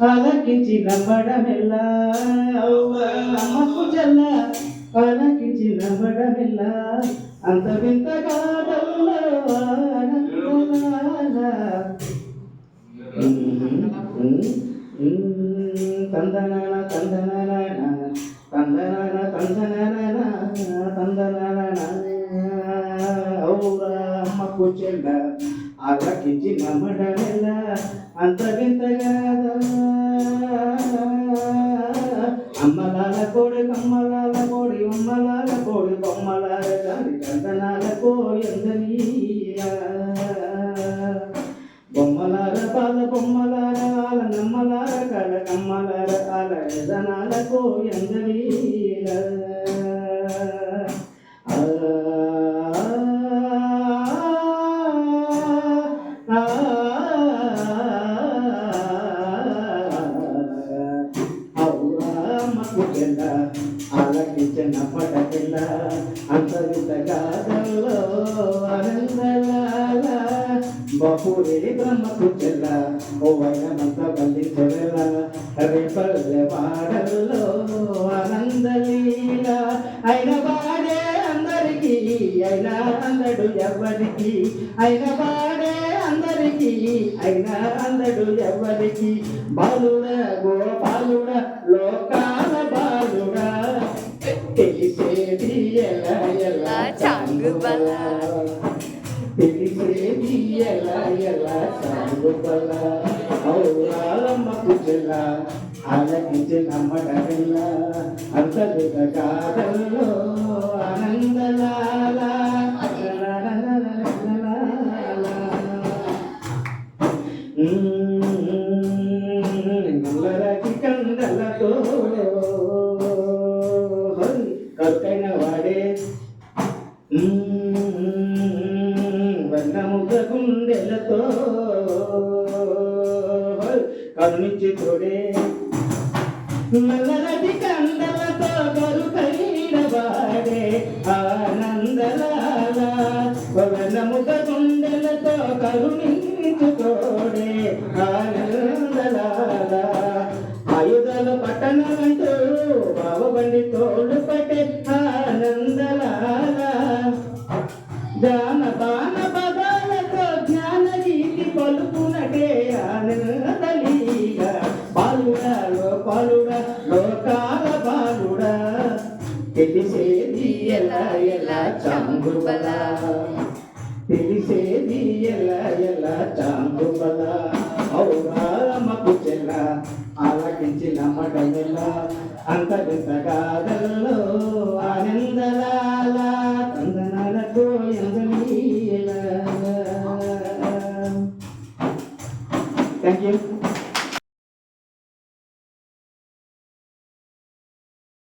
ఆలకించి నమ్మడమెల్లా అమ్మకు చెల్ల ఆలకించి నమ్మడమెల్లా అంత వింత కాదల్లా తందనాన తందనాన తందనాన తందనాన తందనాన ఔరా అమ్మకు చెల్ల ఆలకించి నమ్మడమెల్లా అంత వింతగా అమ్మలాల కోడి కమ్మలాల కోడి ఉమ్మలాల కోడి బొమ్మలాల దాని కందనాల కోయందని బొమ్మలాల పాల బొమ్మలాల ఆల నమ్మలాల కల కమ్మలాల ఆల యజనాల కోయందని ఆలకించిన పటకిల్ల అంతరితగాదల్లో ఆనందలాల బహురే బ్రహ్మకు చెల్ల ఓ వైనమంత బంధించవేళ రేపల్లె వాడల్లో ఆనందలీల అయిన వాడే అందరికీ అయినా అందడు ఎవరికి అయిన వాడే అందరికీ అయినా అందడు ఎవరికి బాలుడ గోపాలుడ లోకాల బాలుడా తెలిసేది ఎలా ఎలా చాంగుబల తెలిసేది ఎలా ఎలా చాంగుబల ఔరాలమ్మకు చెల్ల ఆలకించి నమ్మడమిల్ల అంతరిత కాదల్లో ఆనందలాల నల్లరకి కందలతో కరుకైన వాడే వర్ణముఖ గుండెలతో కరుణించి తోడే నల్లరటి కండలతో కరుకైన వాడే ఆనందలాల వర్ణముఖ గుండెలతో కరుణించి తోడే ఆనందలాల ఆయుధాల పట్టణమంటూ బావబండి తోడు పట్టే ఆనందలాల జానపాన పదాలతో జ్ఞాన గీతి పలుకునటే ఆనందలీల బాలుడా లోపాలుడ లోకాల బాలుడా తెలిసేది ఎలా ఎలా చాంగుబల తెలిసేది ఎలా ఎలా చాంగుబల ఔరాలమ్మకు చెల్ల ఆలకించి నమ్మడమెల్ల అంతరింతగాదల్లో ఆనందలాల తందనాలకు ఎందలీల. Thank you.